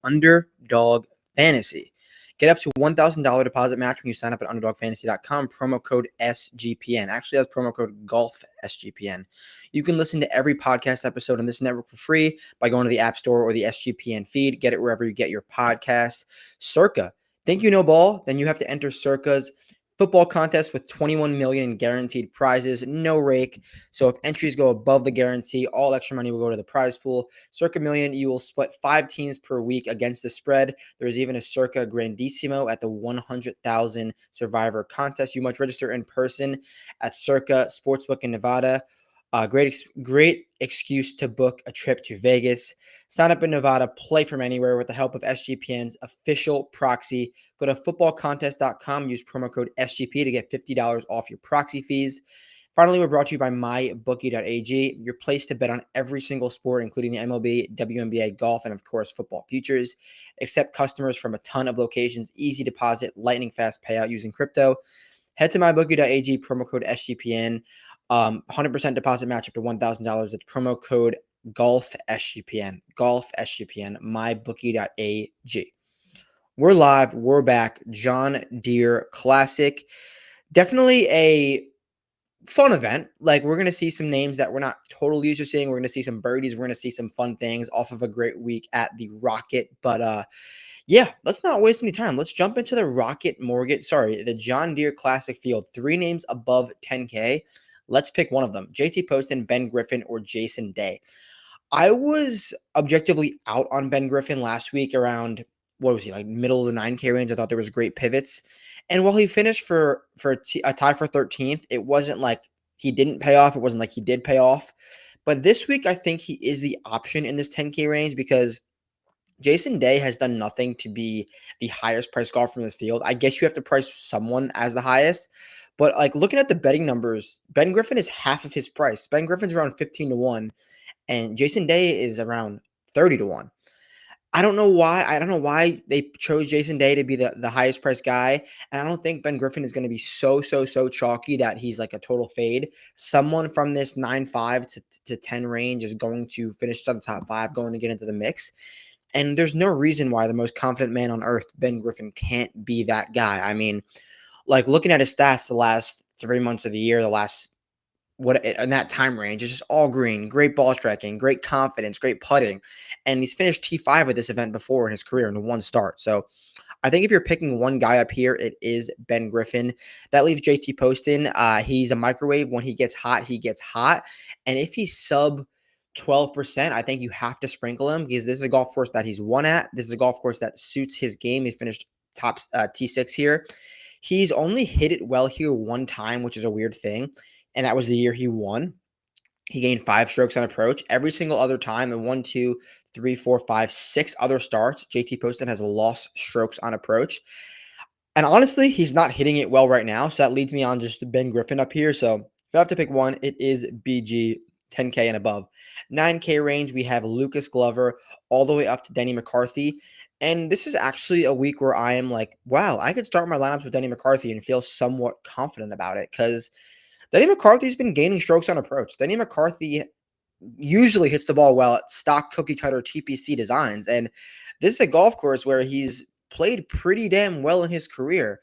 Underdog Fantasy. Get up to $1,000 deposit match when you sign up at underdogfantasy.com. Promo code SGPN. Actually, that's promo code GOLFSGPN. You can listen to every podcast episode on this network for free by going to the App Store or the SGPN feed. Get it wherever you get your podcasts. Circa. Think you know ball? Then you have to enter Circa's football contest with 21 million in guaranteed prizes, no rake. So if entries go above the guarantee, all extra money will go to the prize pool. Circa Million, you will split 5 teams per week against the spread. There's even a Circa Grandissimo at the 100,000 Survivor contest. You must register in person at Circa Sportsbook in Nevada. Great excuse to book a trip to Vegas. Sign up in Nevada, play from anywhere with the help of SGPN's official proxy. Go to footballcontest.com, use promo code SGP to get $50 off your proxy fees. Finally, we're brought to you by mybookie.ag, your place to bet on every single sport, including the MLB, WNBA, golf, and of course, football futures. Accept customers from a ton of locations, easy deposit, lightning fast payout using crypto. Head to mybookie.ag, promo code SGPN. 100% deposit match up to $1,000. It's promo code GOLFSGPN. GOLFSGPN, mybookie.ag. We're live. We're back. John Deere Classic. Definitely a fun event. Like, we're going to see some names that we're not totally used to seeing. We're going to see some birdies. We're going to see some fun things off of a great week at the Rocket. But yeah, let's not waste any time. Let's jump into the John Deere Classic field. 3 names above 10K. Let's pick one of them. JT Poston, Ben Griffin, or Jason Day. I was objectively out on Ben Griffin last week around, what was he, like middle of the 9K range. I thought there was great pivots. And while he finished for a tie for 13th, it wasn't like he didn't pay off. It wasn't like he did pay off. But this week, I think he is the option in this 10K range because Jason Day has done nothing to be the highest price golfer in this field. I guess you have to price someone as the highest. But like looking at the betting numbers, Ben Griffin is half of his price. Ben Griffin's around 15-1, and Jason Day is around 30-1. I don't know why. I don't know why they chose Jason Day to be the highest priced guy. And I don't think Ben Griffin is going to be so chalky that he's like a total fade. Someone from this 9.5 to 10 range is going to finish at the top 5, going to get into the mix. And there's no reason why the most confident man on earth, Ben Griffin, can't be that guy. I mean, like looking at his stats the last 3 months of the year, in that time range, it's just all green, great ball striking, great confidence, great putting. And he's finished T5 at this event before in his career in one start. So I think if you're picking one guy up here, it is Ben Griffin. That leaves JT Poston. He's a microwave. When he gets hot, he gets hot. And if he's sub 12%, I think you have to sprinkle him because this is a golf course that he's won at. This is a golf course that suits his game. He finished top T6 here. He's only hit it well here one time, which is a weird thing, and that was the year he won. He gained 5 strokes on approach. Every single other time, in 1, 2, 3, 4, 5, 6 other starts, JT Poston has lost strokes on approach. And honestly, he's not hitting it well right now, so that leads me on just Ben Griffin up here. So if I have to pick one, it is BG, 10K and above. 9K range, we have Lucas Glover all the way up to Denny McCarthy. And this is actually a week where I am like, wow, I could start my lineups with Denny McCarthy and feel somewhat confident about it because Denny McCarthy's been gaining strokes on approach. Denny McCarthy usually hits the ball well at stock cookie cutter TPC designs. And this is a golf course where he's played pretty damn well in his career.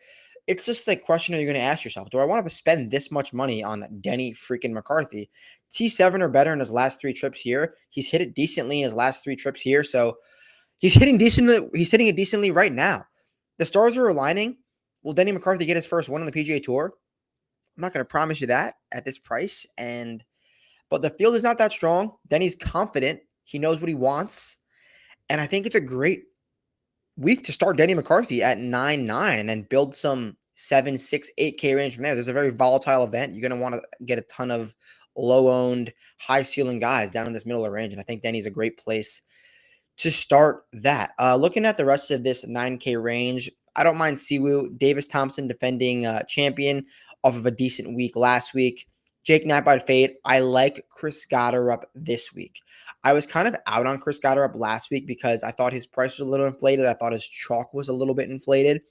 It's just the question you're going to ask yourself, do I want to spend this much money on Denny freaking McCarthy? T7 or better in his last 3 trips here. He's hit it decently in his last 3 trips here. So he's hitting it decently right now. The stars are aligning. Will Denny McCarthy get his first win on the PGA Tour? I'm not going to promise you that at this price. But the field is not that strong. Denny's confident. He knows what he wants. And I think it's a great week to start Denny McCarthy at 9.9 and then build some 7, 6, 8K range from there. There's a very volatile event. You're going to want to get a ton of low-owned, high-ceiling guys down in this middle of the range. And I think Denny's a great place to start that. Looking at the rest of this 9K range, I don't mind Siwoo. Davis Thompson defending champion off of a decent week last week. Jake Knapp I'd fade. I like Chris Gotterup this week. I was kind of out on Chris Gotterup last week because I thought his price was a little inflated. I thought his chalk was a little bit inflated.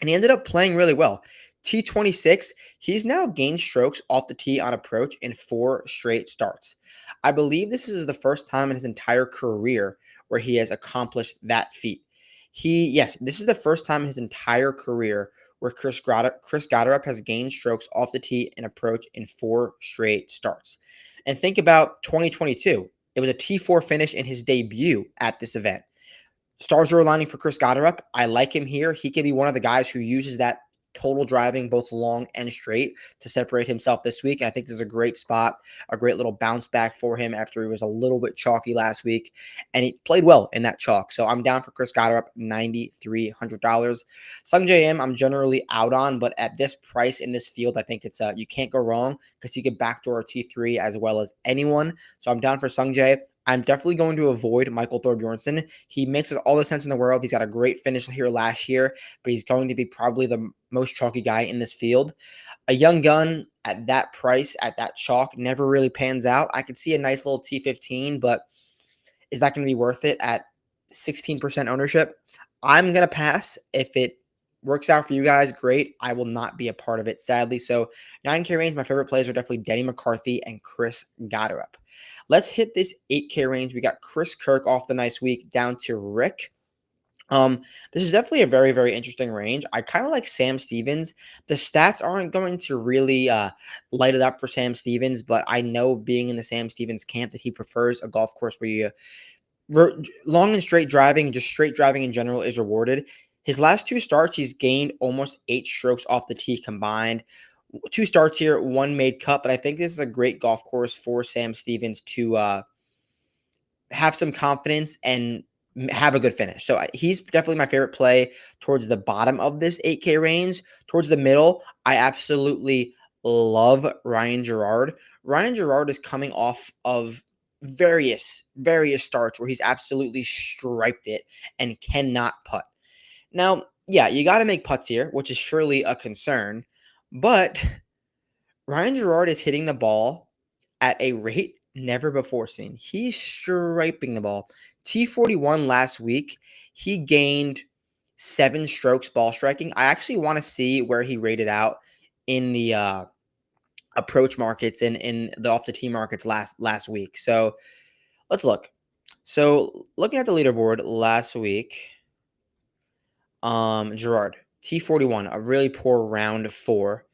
And he ended up playing really well. T26, he's now gained strokes off the tee on approach in 4 straight starts. I believe this is the first time in his entire career where he has accomplished that feat. Yes, this is the first time in his entire career where Chris Gotterup has gained strokes off the tee and approach in 4 straight starts. And think about 2022. It was a T4 finish in his debut at this event. Stars are aligning for Chris Gotterup. I like him here. He could be one of the guys who uses that total driving, both long and straight, to separate himself this week. And I think this is a great spot, a great little bounce back for him after he was a little bit chalky last week. And he played well in that chalk. So I'm down for Chris Gotterup, $9,300. Sung J M, I'm generally out on, but at this price in this field, I think it's you can't go wrong because you can backdoor a T3 as well as anyone. So I'm down for Sung J. I'm definitely going to avoid Michael Thorbjornsen. He makes all the sense in the world. He's got a great finish here last year, but he's going to be probably the most chalky guy in this field. A young gun at that price, at that chalk, never really pans out. I could see a nice little T15, but is that going to be worth it at 16% ownership? I'm going to pass. If it works out for you guys, great. I will not be a part of it, sadly. So 9K range, my favorite plays are definitely Denny McCarthy and Chris Gotterup. Let's hit this 8K range. We got Chris Kirk off the nice week down to Rick. This is definitely a very, very interesting range. I kind of like Sam Stevens. The stats aren't going to really light it up for Sam Stevens, but I know being in the Sam Stevens camp that he prefers a golf course where you long and straight driving, just straight driving in general is rewarded. His last 2 starts, he's gained almost 8 strokes off the tee combined. 2 starts here, 1 made cut, but I think this is a great golf course for Sam Stevens to have some confidence and have a good finish. So he's definitely my favorite play towards the bottom of this 8K range. Towards the middle, I absolutely love Ryan Gerard. Ryan Gerard is coming off of various starts where he's absolutely striped it and cannot putt. Now, yeah, you got to make putts here, which is surely a concern, but Ryan Gerard is hitting the ball at a rate never before seen. He's striping the ball. T41 last week, he gained 7 strokes ball striking. I actually want to see where he rated out in the approach markets and in the off the tee markets last week. So let's look. So looking at the leaderboard last week, Gerard, T41, a really poor round 4.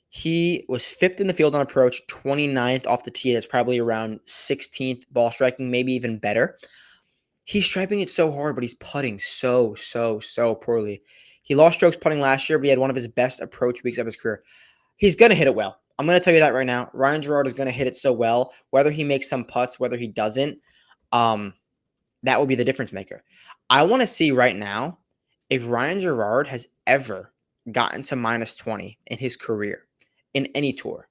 He was 5th in the field on approach, 29th off the tee. That's probably around 16th ball striking, maybe even better. He's striping it so hard, but he's putting so poorly. He lost strokes putting last year, but he had one of his best approach weeks of his career. He's going to hit it well. I'm going to tell you that right now. Ryan Gerard is going to hit it so well. Whether he makes some putts, whether he doesn't, that will be the difference maker. I want to see right now if Ryan Gerard has ever gotten to -20 in his career in any tour.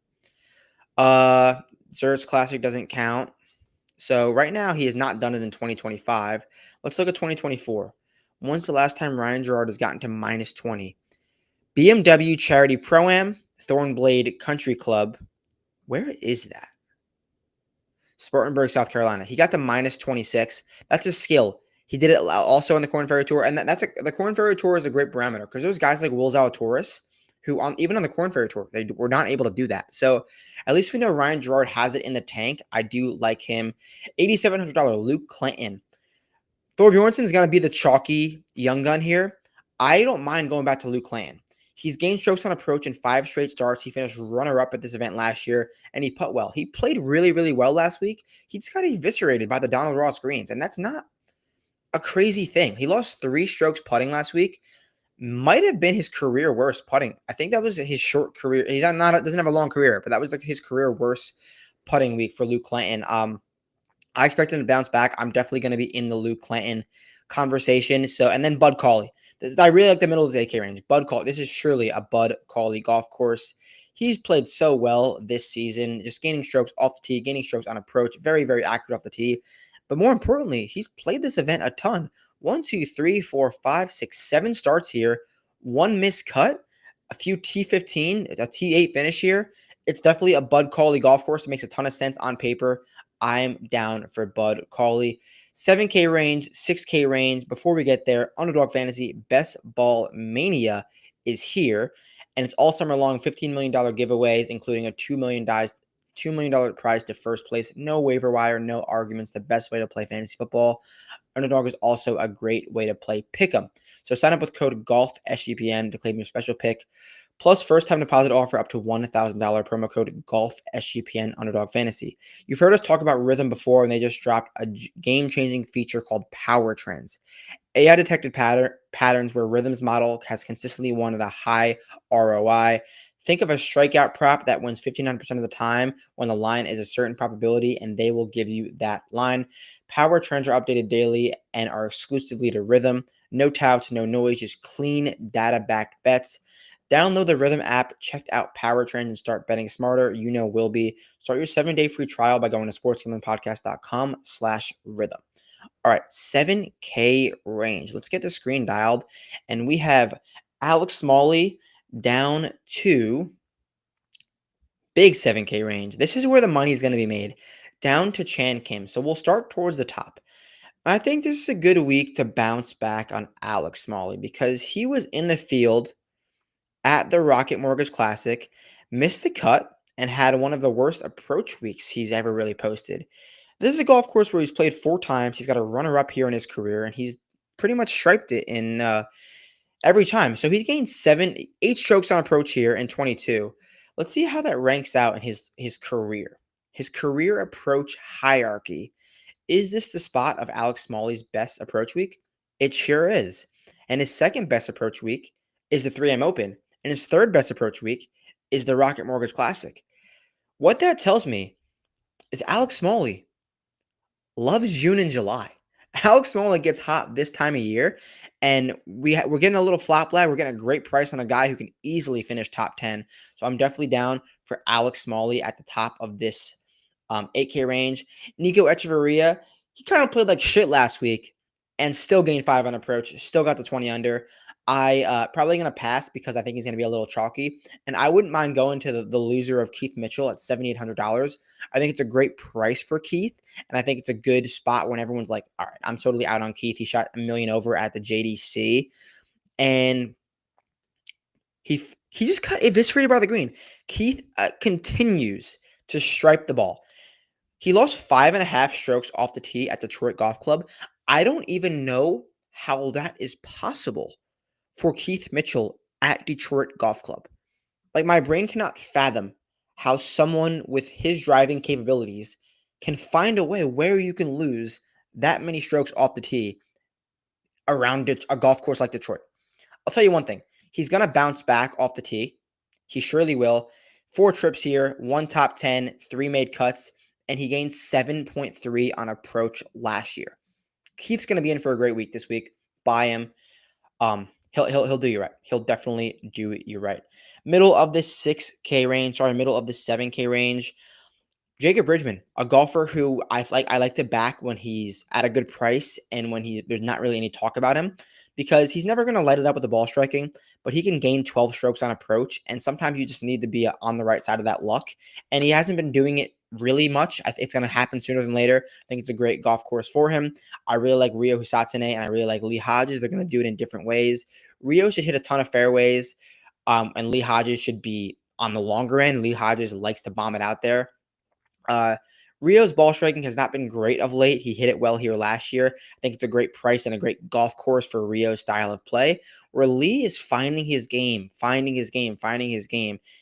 Zurich Classic doesn't count. So right now he has not done it in 2025. Let's look at 2024. When's the last time Ryan Gerard has gotten to -20? BMW Charity Pro-Am, Thornblade Country Club. Where is that? Spartanburg, South Carolina. He got to -26. That's a skill. He did it also on the Corn Ferry Tour, and the Corn Ferry Tour is a great barometer because there's guys like Will Zalatoris who, even on the Corn Ferry Tour, they were not able to do that. So at least we know Ryan Gerard has it in the tank. I do like him. $8,700, Luke Clinton. Thorbjornsen is going to be the chalky young gun here. I don't mind going back to Luke Clinton. He's gained strokes on approach in 5 straight starts. He finished runner-up at this event last year, and he put well. He played really well last week. He just got eviscerated by the Donald Ross greens, and that's not a crazy thing. He lost 3 strokes putting last week. Might have been his career worst putting. I think that was his short career. He's doesn't have a long career, but that was his career worst putting week for Luke Clinton. I expect him to bounce back. I'm definitely going to be in the Luke Clinton conversation. So, and then Bud Cauley. I really like the middle of the AK range. Bud Cauley. This is surely a Bud Cauley golf course. He's played so well this season, just gaining strokes off the tee, gaining strokes on approach, very accurate off the tee. But more importantly, he's played this event a ton. 1, 2, 3, 4, 5, 6, 7 starts here. 1 missed cut, a few T15, a T8 finish here. It's definitely a Bud Cauley golf course. It makes a ton of sense on paper. I'm down for Bud Cauley. 7K range, 6K range. Before we get there, Underdog Fantasy Best Ball Mania is here. And it's all summer long, $15 million giveaways, including a $2 million prize to first place. No waiver wire, no arguments. The best way to play fantasy football. Underdog is also a great way to play Pick'em. So sign up with code GOLFSGPN to claim your special pick, plus first-time deposit offer up to $1,000, promo code GOLFSGPN Underdog Fantasy. You've heard us talk about Rhythm before, and they just dropped a game-changing feature called Power Trends. AI detected patterns where Rhythm's model has consistently won at a high ROI. Think of a strikeout prop that wins 59% of the time when the line is a certain probability, and they will give you that line. Power trends are updated daily and are exclusively to Rhythm. No touts, no noise, just clean data-backed bets. Download the Rhythm app, check out Power Trends, and start betting smarter. You know will be. Start your 7-day free trial by going to sportsgamblingpodcast.com/rhythm. All right, 7K range. Let's get the screen dialed. And we have Alex Smalley down to big 7K range. This is where the money is going to be made, down to Chan Kim. So we'll start towards the top. I think this is a good week to bounce back on Alex Smalley because he was in the field at the Rocket Mortgage Classic, missed the cut, and had one of the worst approach weeks he's ever really posted. This is a golf course where he's played 4 times. He's got a runner-up here in his career, and he's pretty much striped it in every time. So he's gained 8 strokes on approach here in 22. Let's see how that ranks out in his career. His career approach hierarchy. Is this the spot of Alex Smalley's best approach week? It sure is. And his second best approach week is the 3M Open. And his third best approach week is the Rocket Mortgage Classic. What that tells me is Alex Smalley loves June and July. Alex Smalley gets hot this time of year, and we're getting a little flop lag. We're getting a great price on a guy who can easily finish top 10. So I'm definitely down for Alex Smalley at the top of this 8K range. Nico Echeverria, he kind of played like shit last week and still gained 5 on approach, still got the 20 under. I probably going to pass because I think he's going to be a little chalky. And I wouldn't mind going to the loser of Keith Mitchell at $7,800. I think it's a great price for Keith. And I think it's a good spot when everyone's like, all right, I'm totally out on Keith. He shot $1 million over at the JDC. And he just got eviscerated by the green. Keith continues to stripe the ball. He lost 5.5 strokes off the tee at Detroit Golf Club. I don't even know how that is possible for Keith Mitchell at Detroit Golf Club. Like, my brain cannot fathom how someone with his driving capabilities can find a way where you can lose that many strokes off the tee around a golf course like Detroit. I'll tell you one thing. He's going to bounce back off the tee. He surely will. 4 trips here, 1 top 10, 3 made cuts, and he gained 7.3 on approach last year. Keith's going to be in for a great week this week. Buy him. He'll do you right. He'll definitely do you right. Middle of the 6K range, middle of the 7K range. Jacob Bridgman, a golfer who I like to back when he's at a good price and when there's not really any talk about him, because he's never going to light it up with the ball striking, but he can gain 12 strokes on approach, and sometimes you just need to be on the right side of that luck, and he hasn't been doing it really much. It's going to happen sooner than later. I think it's a great golf course for him. I really like Rio Hisatsune, and I really like Lee Hodges. They're going to do it in different ways. Rio should hit a ton of fairways, and Lee Hodges should be on the longer end. Lee Hodges likes to bomb it out there. Rio's ball striking has not been great of late. He hit it well here last year. I think it's a great price and a great golf course for Rio's style of play, where Lee is finding his game.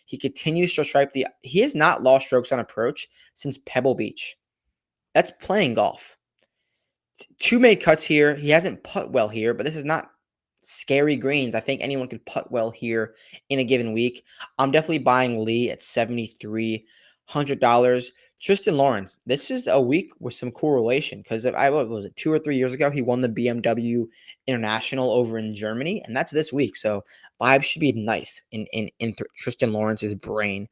He continues to stripe he has not lost strokes on approach since Pebble Beach. That's playing golf. 2 made cuts here. He hasn't putt well here, but this is not scary greens. I think anyone can putt well here in a given week. I'm definitely buying Lee at $7,300. Tristan Lawrence, this is a week with some correlation because what was it, 2 or 3 years ago, he won the BMW International over in Germany, and that's this week. So vibes should be nice in Tristan Lawrence's brain.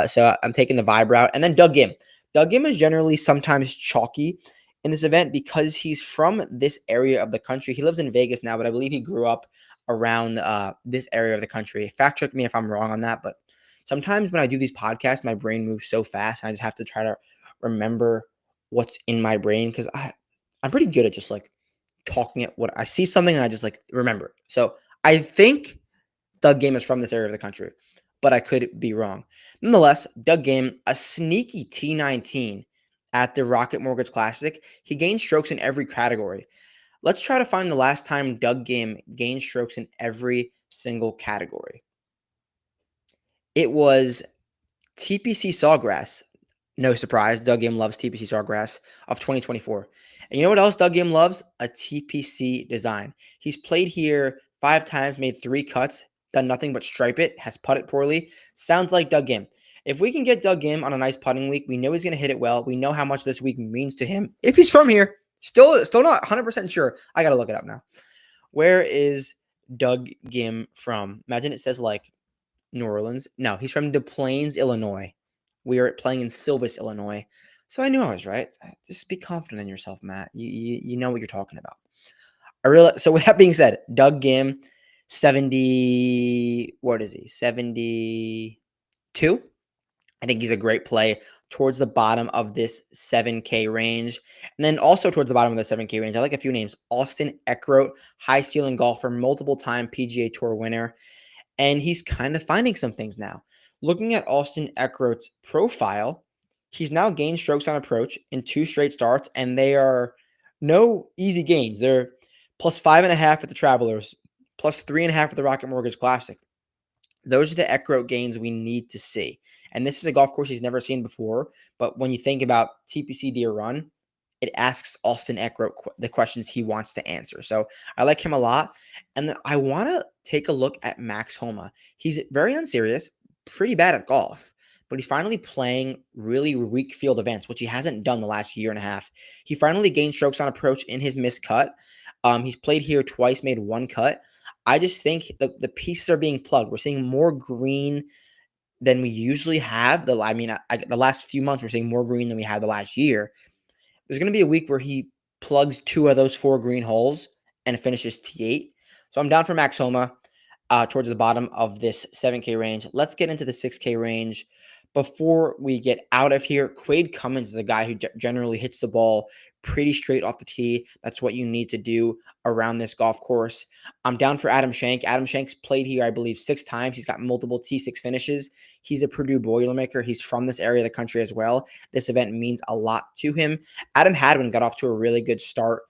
So I'm taking the vibe route. And then Doug Gim. Doug Gim is generally sometimes chalky in this event because he's from this area of the country. He lives in Vegas now, but I believe he grew up around this area of the country. Fact check me if I'm wrong on that, but sometimes when I do these podcasts, my brain moves so fast, and I just have to try to remember what's in my brain because I'm pretty good at just like talking at what I see something and I just like remember. So I think Doug Gim is from this area of the country, but I could be wrong. Nonetheless, Doug Gim, a sneaky T19 at the Rocket Mortgage Classic. He gained strokes in every category. Let's try to find the last time Doug Gim gained strokes in every single category. It was TPC Sawgrass. No surprise, Doug Gim loves TPC Sawgrass of 2024. And you know what else Doug Gim loves? A TPC design. He's played here 5 times, made 3 cuts, done nothing but stripe it, has putted poorly. Sounds like Doug Gim. If we can get Doug Gim on a nice putting week, we know he's going to hit it well. We know how much this week means to him. If he's from here, still not 100% sure. I got to look it up now. Where is Doug Gim from? Imagine it says like New Orleans. No, he's from Des Plaines, Illinois. We are playing in Silvis, Illinois. So I knew I was right. Just be confident in yourself, Matt. You know what you're talking about. So with that being said, Doug Gim, 70. What is he? 72. I think he's a great play towards the bottom of this 7K range. And then also towards the bottom of the 7K range, I like a few names. Austin Eckroat, high ceiling golfer, multiple time PGA Tour winner. And he's kind of finding some things now. Looking at Austin Eckroat's profile, he's now gained strokes on approach in 2 straight starts, and they are no easy gains. They're plus 5.5 at the Travelers, plus 3.5 at the Rocket Mortgage Classic. Those are the Eckroat gains we need to see. And this is a golf course he's never seen before. But when you think about TPC Deere Run, it asks Austin Eckroat the questions he wants to answer. So I like him a lot. And I want to take a look at Max Homa. He's very unserious, pretty bad at golf, but he's finally playing really weak field events, which he hasn't done the last year and a half. He finally gained strokes on approach in his missed cut. He's played here twice, made 1 cut. I just think the pieces are being plugged. We're seeing more green than we usually have. The last few months, we're seeing more green than we had the last year. There's going to be a week where he plugs 2 of those 4 green holes and finishes T8. So I'm down for Max Homa towards the bottom of this 7K range. Let's get into the 6K range. Before we get out of here, Quade Cummins is a guy who generally hits the ball pretty straight off the tee. That's what you need to do around this golf course. I'm down for Adam Schenk. Adam Schenk's played here, I believe, 6 times. He's got multiple T6 finishes. He's a Purdue Boilermaker. He's from this area of the country as well. This event means a lot to him. Adam Hadwin got off to a really good start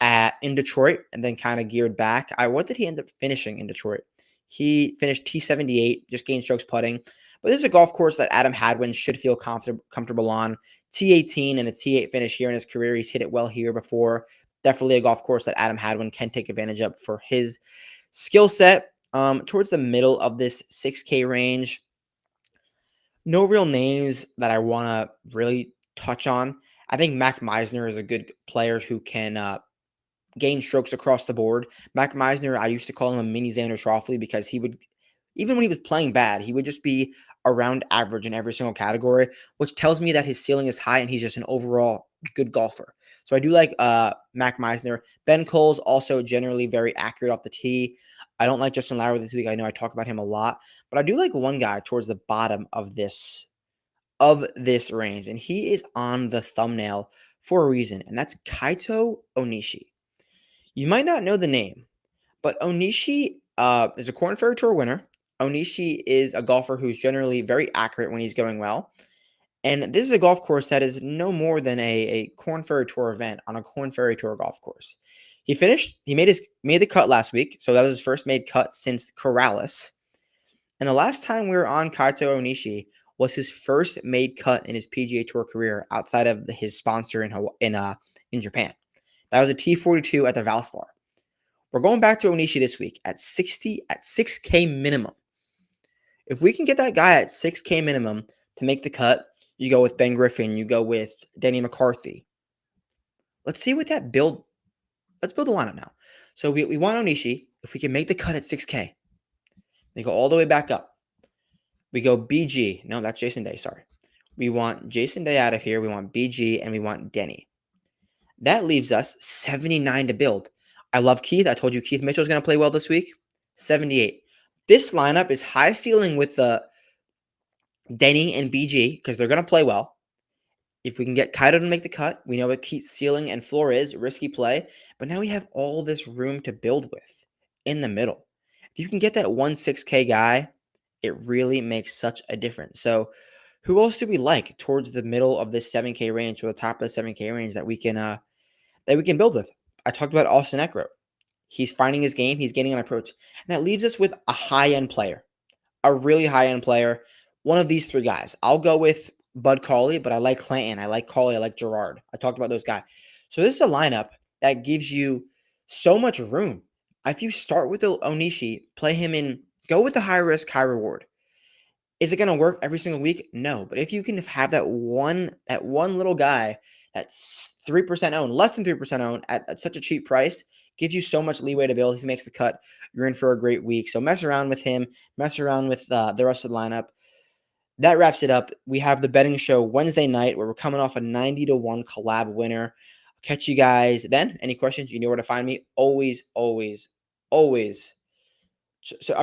in Detroit and then kind of geared back. What did he end up finishing in Detroit? He finished T78, just gained strokes putting. But this is a golf course that Adam Hadwin should feel comfortable on. T18 and a T8 finish here in his career. He's hit it well here before. Definitely a golf course that Adam Hadwin can take advantage of for his skill set. Towards the middle of this 6K range, no real names that I want to really touch on. I think Mac Meisner is a good player who can gain strokes across the board. Mac Meisner, I used to call him a mini Xander Schauffele because he would, even when he was playing bad, he would just be around average in every single category, which tells me that his ceiling is high and he's just an overall good golfer. So I do like Mac Meisner. Ben Cole's also generally very accurate off the tee. I don't like Justin Lauer this week. I know I talk about him a lot, but I do like one guy towards the bottom of this range, and he is on the thumbnail for a reason, and that's Kaito Onishi. You might not know the name, but Onishi is a Korn Ferry Tour winner. Onishi is a golfer who's generally very accurate when he's going well. And this is a golf course that is no more than a Korn Ferry Tour event on a Korn Ferry Tour golf course. He made the cut last week, so that was his first made cut since Corrales. And the last time we were on Kaito Onishi was his first made cut in his PGA Tour career outside of his sponsor in Japan. That was a T42 at the Valspar. We're going back to Onishi this week at 6K minimum. If we can get that guy at 6K minimum to make the cut, you go with Ben Griffin, you go with Denny McCarthy. Let's see what that build. Let's build a lineup now. So we want Onishi. If we can make the cut at 6K, they go all the way back up. We go BG. No, that's Jason Day. Sorry. We want Jason Day out of here. We want BG and we want Denny. That leaves us 79 to build. I love Keith. I told you Keith Mitchell is going to play well this week. 78. This lineup is high ceiling with the Denny and BG because they're going to play well. If we can get Kaito to make the cut, we know what Keith's ceiling and floor is, risky play. But now we have all this room to build with in the middle. If you can get that 6K guy, it really makes such a difference. So who else do we like towards the middle of this 7K range or the top of the 7K range that we can build with? I talked about Austin Eckler. He's finding his game. He's getting an approach. And that leaves us with a high-end player, a really high-end player. One of these three guys. I'll go with Bud Cauley, but I like Clanton. I like Cauley. I like Gerard. I talked about those guys. So this is a lineup that gives you so much room. If you start with the Onishi, play him in, go with the high risk, high reward. Is it going to work every single week? No. But if you can have that one little guy that's 3% owned, less than 3% owned at such a cheap price, gives you so much leeway to build. If he makes the cut, you're in for a great week. So mess around with him. Mess around with the rest of the lineup. That wraps it up. We have the betting show Wednesday night where we're coming off a 90-1 collab winner. Catch you guys then. Any questions? You know where to find me. Always, always, always. So